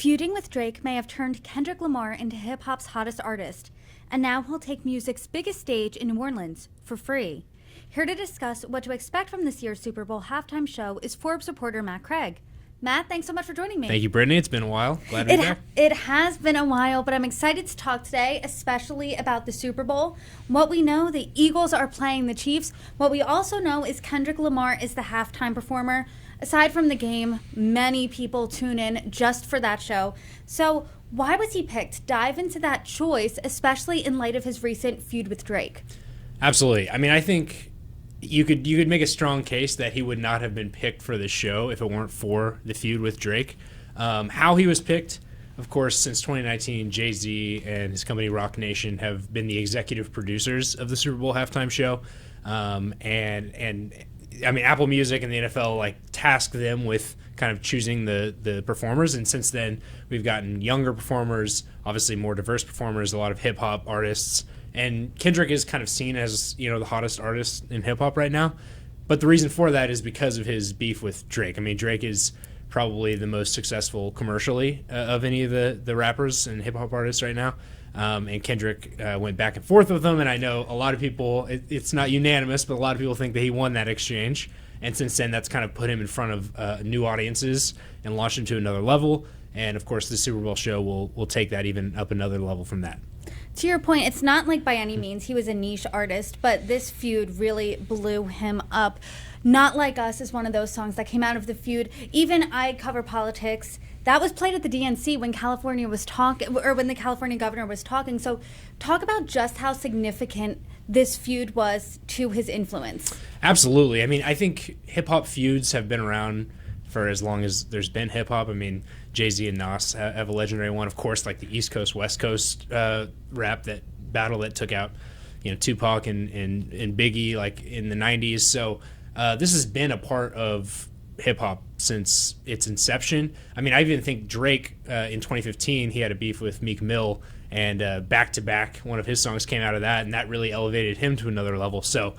Feuding with Drake may have turned Kendrick Lamar into hip-hop's hottest artist, and now he'll take music's biggest stage in New Orleans for free. Here to discuss what to expect from this year's Super Bowl halftime show is Forbes reporter Matt Craig. Matt, thanks so much for joining me. Thank you, Brittany. It's been a while. Glad to be back. It has been a while, but I'm excited to talk today, especially about the Super Bowl. What we know, the Eagles are playing the Chiefs. What we also know is Kendrick Lamar is the halftime performer. Aside from the game, many people tune in just for that show. So why was he picked? Dive into that choice, especially in light of his recent feud with Drake. Absolutely. I mean, I think you could make a strong case that he would not have been picked for this show if it weren't for the feud with Drake. How he was picked, of course, since 2019, Jay-Z and his company Roc Nation have been the executive producers of the Super Bowl halftime show. And I mean, Apple Music and the NFL task them with kind of choosing the performers. And since then, we've gotten younger performers, obviously more diverse performers, a lot of hip hop artists. And Kendrick is kind of seen as, the hottest artist in hip hop right now. But the reason for that is because of his beef with Drake. I mean, Drake is probably the most successful commercially of any of the rappers and hip hop artists right now. And Kendrick went back and forth with him. And I know a lot of people, it's not unanimous, but a lot of people think that he won that exchange. And since then, that's kind of put him in front of new audiences and launched him to another level. And of course, the Super Bowl show will take that even up another level from that. To your point, it's not like by any means he was a niche artist, but this feud really blew him up. Not Like Us is one of those songs that came out of the feud. Even I Cover Politics, that was played at the DNC when California was talking, or when the California governor was talking. So talk about just how significant this feud was to his influence. Absolutely. I mean, I think hip-hop feuds have been around for as long as there's been hip-hop. I mean, Jay-Z and Nas have a legendary one, of course, like the East Coast, West Coast rap battle that took out, Tupac and Biggie, in the 90s. So this has been a part of hip-hop since its inception. I mean, I even think Drake, in 2015, he had a beef with Meek Mill, and back-to-back, one of his songs came out of that, and that really elevated him to another level. So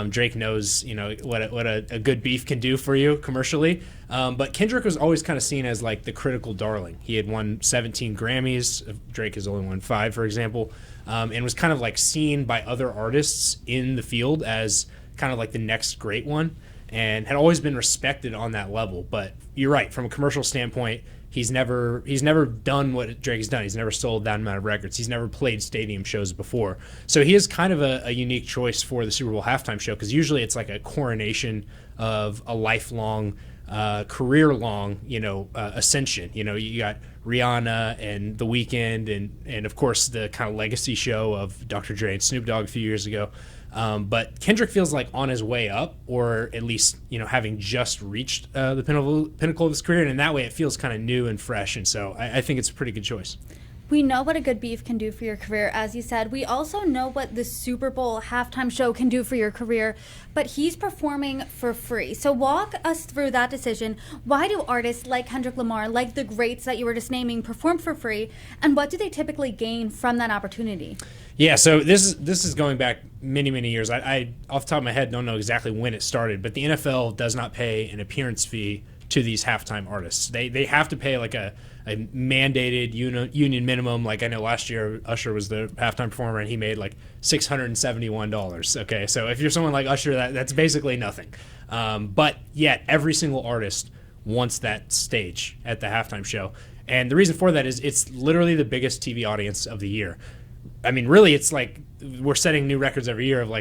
Drake knows, what a good beef can do for you commercially. But Kendrick was always kind of seen as the critical darling. He had won 17 Grammys. Drake has only won 5, for example, and was kind of seen by other artists in the field as kind of the next great one, and had always been respected on that level. But you're right, from a commercial standpoint, he's never done what Drake has done. He's never sold that amount of records. He's never played stadium shows before. So he is kind of a unique choice for the Super Bowl halftime show, because usually it's a coronation of a lifelong, career-long, ascension. You got Rihanna and The Weeknd and of course the kind of legacy show of Dr. Dre and Snoop Dogg a few years ago. But Kendrick feels on his way up, or at least, having just reached the pinnacle of his career. And in that way, it feels kind of new and fresh. And so I think it's a pretty good choice. We know what a good beef can do for your career, as you said. We also know what the Super Bowl halftime show can do for your career, but he's performing for free. So walk us through that decision. Why do artists like Kendrick Lamar, like the greats that you were just naming, perform for free? And what do they typically gain from that opportunity? Yeah, so this is going back many, many years. I off the top of my head, don't know exactly when it started, but the NFL does not pay an appearance fee to these halftime artists. They have to pay a mandated union minimum. I know last year Usher was the halftime performer and he made $671. Okay, so if you're someone like Usher, that's basically nothing. But yet every single artist wants that stage at the halftime show. And the reason for that is it's literally the biggest TV audience of the year. I mean, really, it's we're setting new records every year of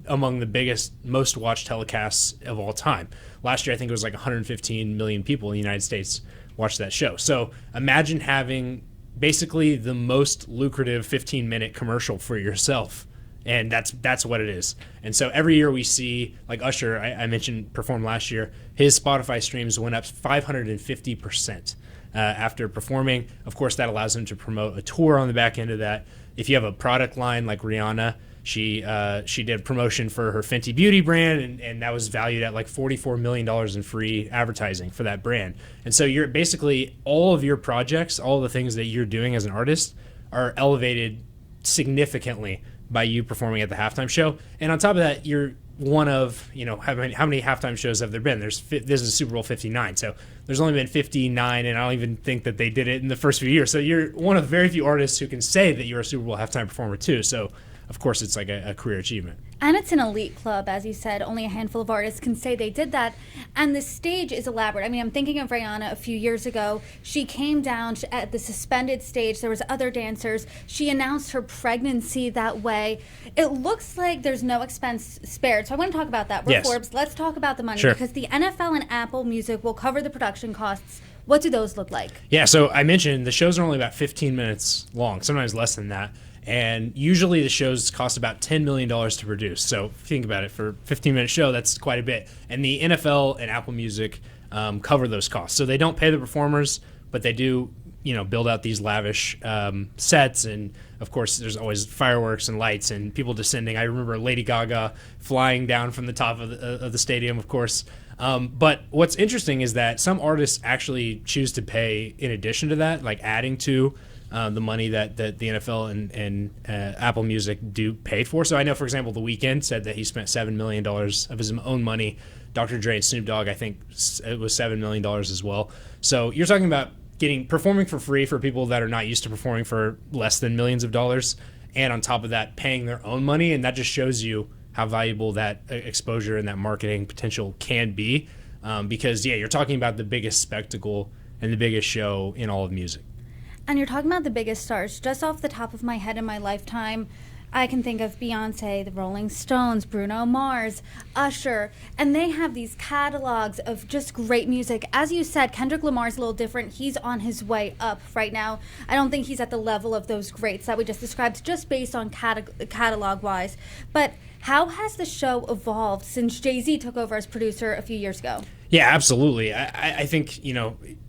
among the biggest, most watched telecasts of all time. Last year, I think it was 115 million people in the United States watched that show. So imagine having basically the most lucrative 15-minute commercial for yourself. And that's what it is. And so every year we see, Usher, I mentioned, performed last year, his Spotify streams went up 550% after performing. Of course, that allows him to promote a tour on the back end of that. If you have a product line like Rihanna, she did promotion for her Fenty Beauty brand, and that was valued at $44 million in free advertising for that brand. And so you're basically, all of your projects, all the things that you're doing as an artist are elevated significantly by you performing at the halftime show. And on top of that, you're one of, how many halftime shows have there been? This is Super Bowl 59, so there's only been 59, and I don't even think that they did it in the first few years. So you're one of very few artists who can say that you're a Super Bowl halftime performer too. So of course it's like a career achievement. And it's an elite club, as you said. Only a handful of artists can say they did that. And the stage is elaborate. I mean, I'm thinking of Rihanna a few years ago. She came down at the suspended stage. There was other dancers. She announced her pregnancy that way. It looks like there's no expense spared. So I want to talk about that. We're Forbes. Let's talk about the money. Sure. Because the NFL and Apple Music will cover the production costs. What do those look like? Yeah, so I mentioned the shows are only about 15 minutes long, sometimes less than that. And usually the shows cost about $10 million to produce. So think about it, for a 15-minute show, that's quite a bit. And the NFL and Apple Music cover those costs. So they don't pay the performers, but they do, build out these lavish sets. And, of course, there's always fireworks and lights and people descending. I remember Lady Gaga flying down from the top of the stadium, of course. But what's interesting is that some artists actually choose to pay in addition to that, like adding to the money that the NFL and Apple Music do pay for. So I know, for example, The Weeknd said that he spent $7 million of his own money. Dr. Dre and Snoop Dogg, I think it was $7 million as well. So you're talking about performing for free for people that are not used to performing for less than millions of dollars, and on top of that, paying their own money. And that just shows you how valuable that exposure and that marketing potential can be. Because, you're talking about the biggest spectacle and the biggest show in all of music. And you're talking about the biggest stars. Just off the top of my head in my lifetime, I can think of Beyonce, the Rolling Stones, Bruno Mars, Usher, and they have these catalogs of just great music. As you said, Kendrick Lamar's a little different. He's on his way up right now. I don't think he's at the level of those greats that we just described, just based on catalog-wise. But how has the show evolved since Jay-Z took over as producer a few years ago? Yeah, absolutely. I think,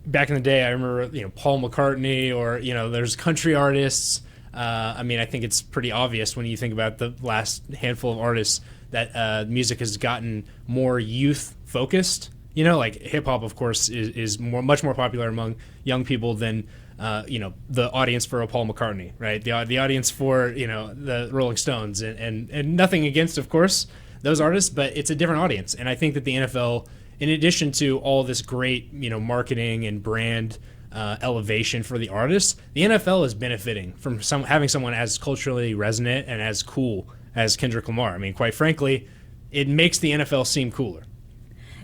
back in the day, I remember, Paul McCartney, or, there's country artists. I think it's pretty obvious when you think about the last handful of artists that music has gotten more youth focused. Like hip hop, of course, is much more popular among young people than the audience for a Paul McCartney, right? The audience for the Rolling Stones, and nothing against, of course, those artists, but it's a different audience. And I think that the NFL, in addition to all this great marketing and brand elevation for the artists, the NFL is benefiting from having someone as culturally resonant and as cool as Kendrick Lamar. I mean, quite frankly, it makes the NFL seem cooler.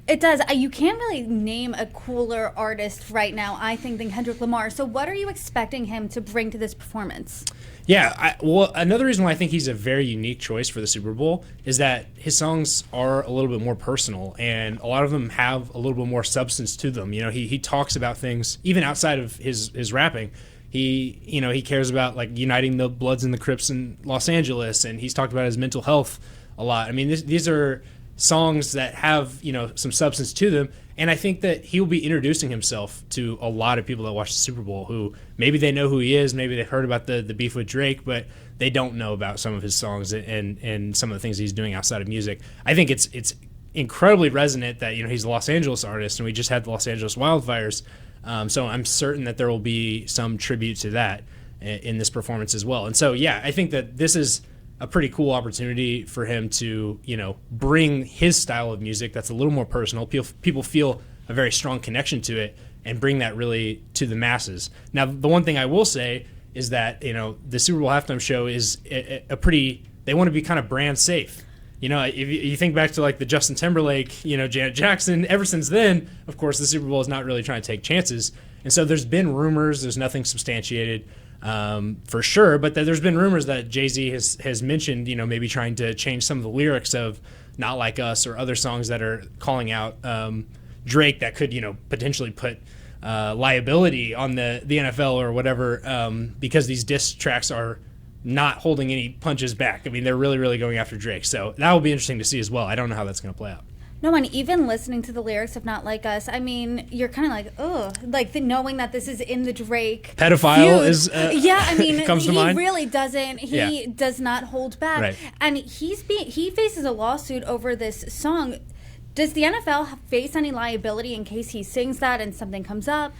It does. You can't really name a cooler artist right now, I think, than Kendrick Lamar. So what are you expecting him to bring to this performance? Yeah, another reason why I think he's a very unique choice for the Super Bowl is that his songs are a little bit more personal, and a lot of them have a little bit more substance to them. He talks about things even outside of his rapping. He cares about like uniting the Bloods and the Crips in Los Angeles, and he's talked about his mental health a lot. I mean, these are songs that have some substance to them, and I think that he will be introducing himself to a lot of people that watch the Super Bowl who maybe they know who he is, maybe they've heard about the beef with Drake, but they don't know about some of his songs and some of the things he's doing outside of music. I think it's incredibly resonant that he's a Los Angeles artist, and we just had the Los Angeles wildfires, so I'm certain that there will be some tribute to that in this performance as well. And so I think that this is a pretty cool opportunity for him to, bring his style of music that's a little more personal. People feel a very strong connection to it, and bring that really to the masses. Now, the one thing I will say is that, the Super Bowl halftime show is they want to be kind of brand safe. If you think back to like the Justin Timberlake, Janet Jackson, ever since then, of course, the Super Bowl is not really trying to take chances. And so there's been rumors, there's nothing substantiated, for sure, but there's been rumors that Jay-Z has mentioned, maybe trying to change some of the lyrics of Not Like Us or other songs that are calling out Drake that could, potentially put liability on the NFL or whatever, because these diss tracks are not holding any punches back. I mean, they're really, really going after Drake. So that will be interesting to see as well. I don't know how that's going to play out. No, and even listening to the lyrics of Not Like Us, I mean, you're kind of like, ugh, like knowing that this is in the Drake pedophile feud. is comes to mind. He really doesn't. He does not hold back, right. And he faces a lawsuit over this song. Does the NFL face any liability in case he sings that and something comes up?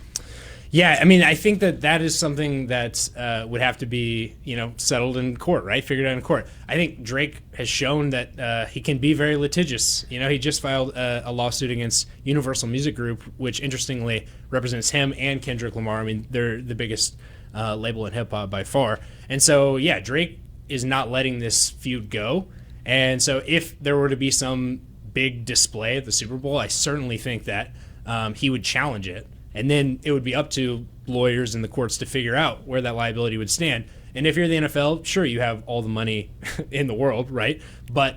Yeah, I mean, I think that is something that would have to be, settled in court, right? Figured out in court. I think Drake has shown that he can be very litigious. He just filed a lawsuit against Universal Music Group, which interestingly represents him and Kendrick Lamar. I mean, they're the biggest label in hip hop by far. And so, yeah, Drake is not letting this feud go. And so if there were to be some big display at the Super Bowl, I certainly think that he would challenge it. And then it would be up to lawyers and the courts to figure out where that liability would stand. And if you're the NFL, sure, you have all the money in the world, right? But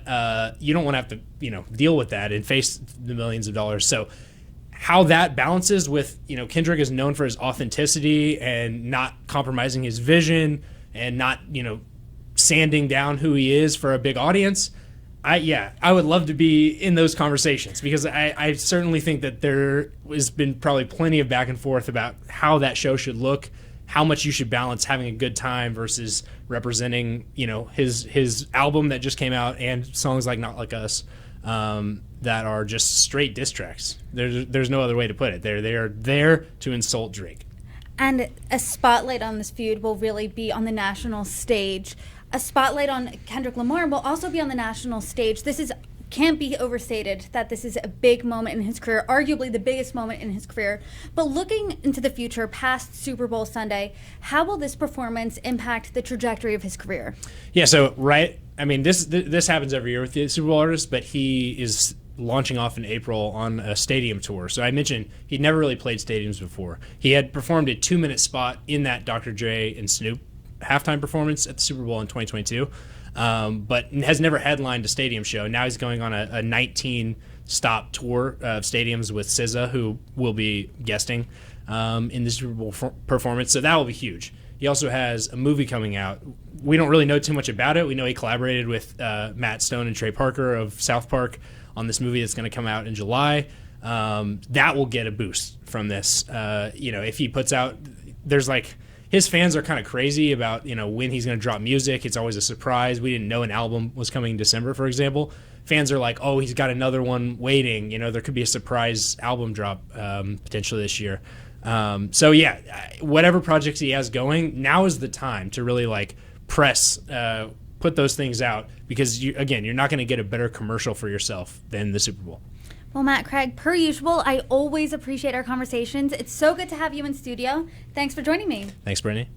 you don't want to have to, deal with that and face the millions of dollars. So how that balances with, Kendrick is known for his authenticity and not compromising his vision and not, sanding down who he is for a big audience. I would love to be in those conversations because I certainly think that there has been probably plenty of back and forth about how that show should look, how much you should balance having a good time versus representing, his album that just came out and songs like Not Like Us that are just straight diss tracks. There's no other way to put it. They are there to insult Drake. And a spotlight on this feud will really be on the national stage. A spotlight on Kendrick Lamar will also be on the national stage. Can't be overstated that this is a big moment in his career, arguably the biggest moment in his career. But looking into the future, past Super Bowl Sunday, how will this performance impact the trajectory of his career? Yeah, so this happens every year with the Super Bowl artist, but he is launching off in April on a stadium tour. So I mentioned he'd never really played stadiums before. He had performed a 2-minute spot in that Dr. Dre and Snoop halftime performance at the Super Bowl in 2022, but has never headlined a stadium show. Now he's going on a 19-stop tour of stadiums with SZA, who will be guesting in the Super Bowl performance, so that will be huge. He also has a movie coming out. We don't really know too much about it. We know he collaborated with Matt Stone and Trey Parker of South Park on this movie that's going to come out in July. That will get a boost from this. If he puts out, his fans are kind of crazy about, when he's going to drop music. It's always a surprise. We didn't know an album was coming in December, for example. Fans are like, oh, he's got another one waiting. There could be a surprise album drop potentially this year. Whatever projects he has going, now is the time to really press, put those things out because, you're not going to get a better commercial for yourself than the Super Bowl. Well, Matt Craig, per usual, I always appreciate our conversations. It's so good to have you in studio. Thanks for joining me. Thanks, Brittany.